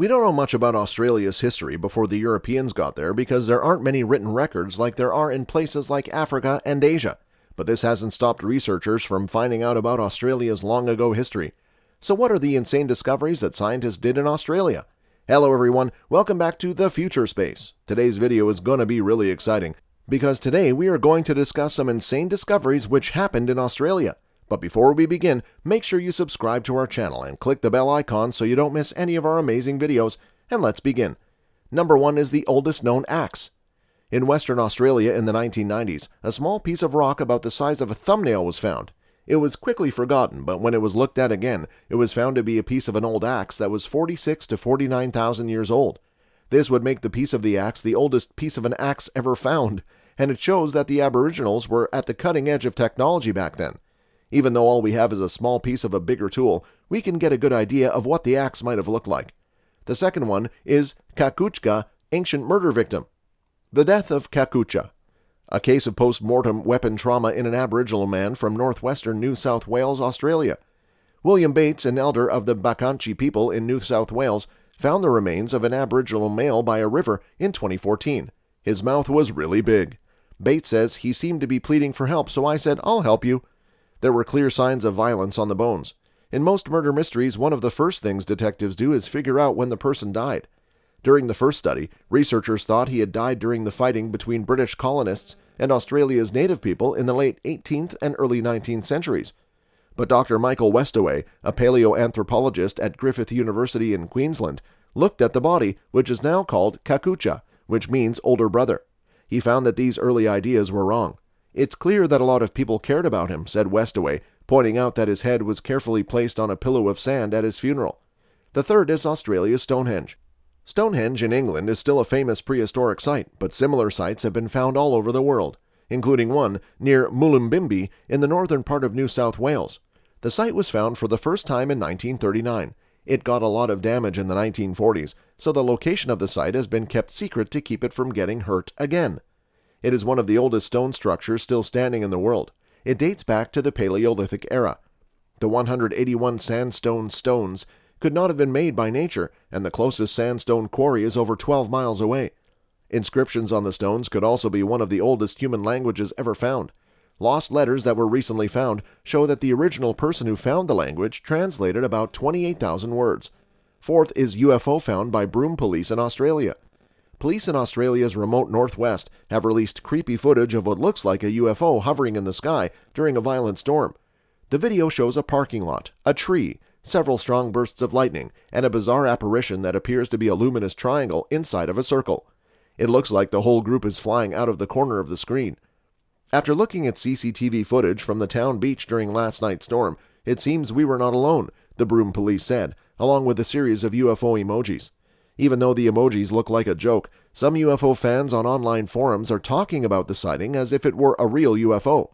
We don't know much about Australia's history before the Europeans got there because there aren't many written records like there are in places like Africa and Asia. But this hasn't stopped researchers from finding out about Australia's long ago history. So what are the insane discoveries that scientists did in Australia? Hello everyone, welcome back to The Future Space. Today's video is going to be really exciting because today we are going to discuss some insane discoveries which happened in Australia. But before we begin, make sure you subscribe to our channel and click the bell icon so you don't miss any of our amazing videos. And let's begin. Number 1 is the oldest known axe. In Western Australia in the 1990s, a small piece of rock about the size of a thumbnail was found. It was quickly forgotten, but when it was looked at again, it was found to be a piece of an old axe that was 46 to 49,000 years old. This would make the piece of the axe the oldest piece of an axe ever found, and it shows that the Aboriginals were at the cutting edge of technology back then. Even though all we have is a small piece of a bigger tool, we can get a good idea of what the axe might have looked like. The second one is Kakuchka, ancient murder victim. The death of Kakucha, a case of post-mortem weapon trauma in an Aboriginal man from northwestern New South Wales, Australia. William Bates, an elder of the Bakanchi people in New South Wales, found the remains of an Aboriginal male by a river in 2014. His mouth was really big. Bates says he seemed to be pleading for help, so I said, "I'll help you." There were clear signs of violence on the bones. In most murder mysteries, one of the first things detectives do is figure out when the person died. During the first study, researchers thought he had died during the fighting between British colonists and Australia's native people in the late 18th and early 19th centuries. But Dr. Michael Westaway, a paleoanthropologist at Griffith University in Queensland, looked at the body, which is now called Kakucha, which means older brother. He found that these early ideas were wrong. "It's clear that a lot of people cared about him," said Westaway, pointing out that his head was carefully placed on a pillow of sand at his funeral. The third is Australia's Stonehenge. Stonehenge in England is still a famous prehistoric site, but similar sites have been found all over the world, including one near Mullumbimby in the northern part of New South Wales. The site was found for the first time in 1939. It got a lot of damage in the 1940s, so the location of the site has been kept secret to keep it from getting hurt again. It is one of the oldest stone structures still standing in the world. It dates back to the Paleolithic era. The 181 sandstone stones could not have been made by nature, and the closest sandstone quarry is over 12 miles away. Inscriptions on the stones could also be one of the oldest human languages ever found. Lost letters that were recently found show that the original person who found the language translated about 28,000 words. Fourth is UFO found by Broome Police in Australia. Police in Australia's remote northwest have released creepy footage of what looks like a UFO hovering in the sky during a violent storm. The video shows a parking lot, a tree, several strong bursts of lightning, and a bizarre apparition that appears to be a luminous triangle inside of a circle. It looks like the whole group is flying out of the corner of the screen. After looking at CCTV footage from the town beach during last night's storm, it seems we were not alone, the Broome Police said, along with a series of UFO emojis. Even though the emojis look like a joke, some UFO fans on online forums are talking about the sighting as if it were a real UFO.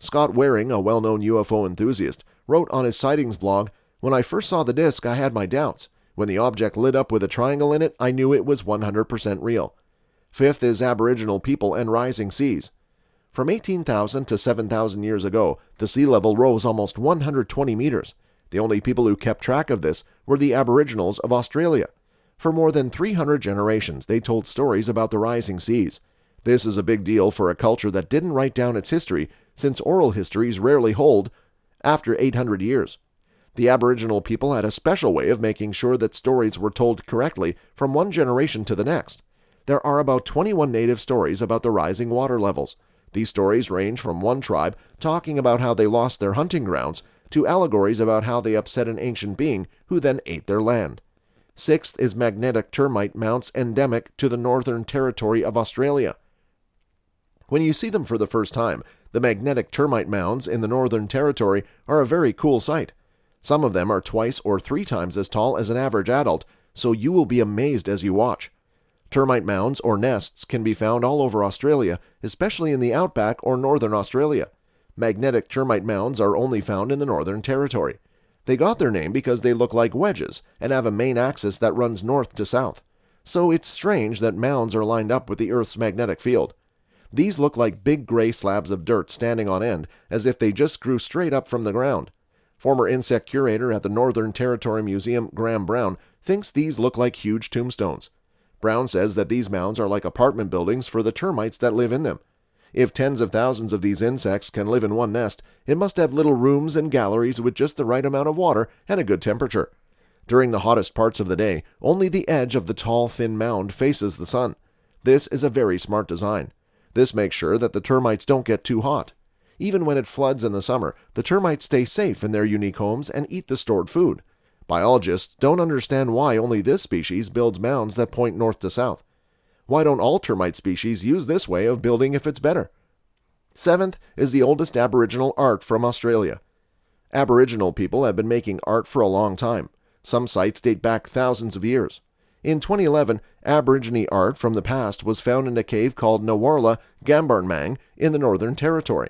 Scott Waring, a well-known UFO enthusiast, wrote on his sightings blog, "When I first saw the disc, I had my doubts. When the object lit up with a triangle in it, I knew it was 100% real." Fifth is Aboriginal people and rising seas. From 18,000 to 7,000 years ago, the sea level rose almost 120 meters. The only people who kept track of this were the Aboriginals of Australia. For more than 300 generations, they told stories about the rising seas. This is a big deal for a culture that didn't write down its history, since oral histories rarely hold after 800 years. The Aboriginal people had a special way of making sure that stories were told correctly from one generation to the next. There are about 21 native stories about the rising water levels. These stories range from one tribe talking about how they lost their hunting grounds to allegories about how they upset an ancient being who then ate their land. Sixth is magnetic termite mounds endemic to the Northern Territory of Australia. When you see them for the first time, the magnetic termite mounds in the Northern Territory are a very cool sight. Some of them are twice or 3 times as tall as an average adult, so you will be amazed as you watch. Termite mounds or nests can be found all over Australia, especially in the outback or northern Australia. Magnetic termite mounds are only found in the Northern Territory. They got their name because they look like wedges and have a main axis that runs north to south. So it's strange that mounds are lined up with the Earth's magnetic field. These look like big gray slabs of dirt standing on end, as if they just grew straight up from the ground. Former insect curator at the Northern Territory Museum, Graham Brown, thinks these look like huge tombstones. Brown says that these mounds are like apartment buildings for the termites that live in them. If tens of thousands of these insects can live in one nest, it must have little rooms and galleries with just the right amount of water and a good temperature. During the hottest parts of the day, only the edge of the tall, thin mound faces the sun. This is a very smart design. This makes sure that the termites don't get too hot. Even when it floods in the summer, the termites stay safe in their unique homes and eat the stored food. Biologists don't understand why only this species builds mounds that point north to south. Why don't all termite species use this way of building if it's better? Seventh is the oldest Aboriginal art from Australia. Aboriginal people have been making art for a long time. Some sites date back thousands of years. In 2011, Aborigine art from the past was found in a cave called Nawarla Gambarnmang in the Northern Territory.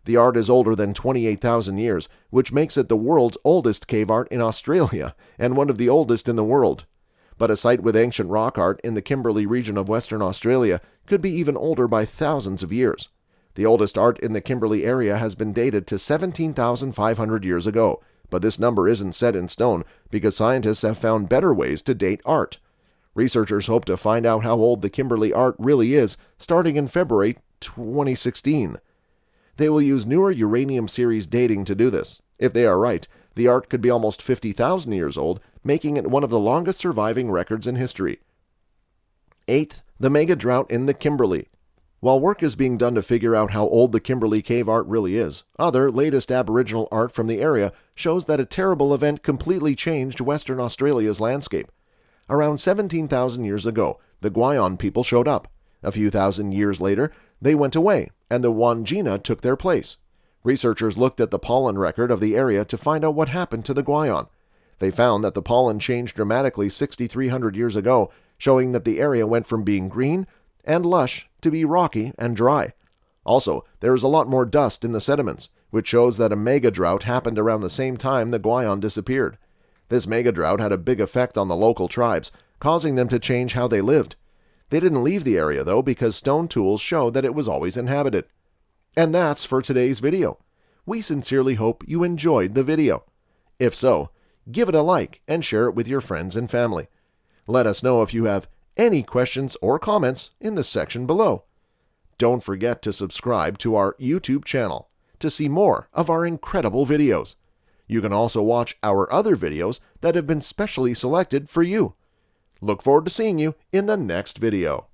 The art is older than 28,000 years, which makes it the world's oldest cave art in Australia and one of the oldest in the world. But a site with ancient rock art in the Kimberley region of Western Australia could be even older by thousands of years. The oldest art in the Kimberley area has been dated to 17,500 years ago, but this number isn't set in stone because scientists have found better ways to date art. Researchers hope to find out how old the Kimberley art really is starting in February 2016. They will use newer uranium series dating to do this. If they are right, the art could be almost 50,000 years old, making it one of the longest surviving records in history. Eighth, the mega drought in the Kimberley. While work is being done to figure out how old the Kimberley cave art really is, other latest Aboriginal art from the area shows that a terrible event completely changed Western Australia's landscape. Around 17,000 years ago, the Guion people showed up. A few thousand years later, they went away, and the Wandjina took their place. Researchers looked at the pollen record of the area to find out what happened to the Guion. They found that the pollen changed dramatically 6,300 years ago, showing that the area went from being green and lush to be rocky and dry. Also, there is a lot more dust in the sediments, which shows that a mega drought happened around the same time the Guion disappeared. This mega drought had a big effect on the local tribes, causing them to change how they lived. They didn't leave the area, though, because stone tools show that it was always inhabited. And that's for today's video. We sincerely hope you enjoyed the video. If so, give it a like and share it with your friends and family. Let us know if you have any questions or comments in the section below. Don't forget to subscribe to our YouTube channel to see more of our incredible videos. You can also watch our other videos that have been specially selected for you. Look forward to seeing you in the next video.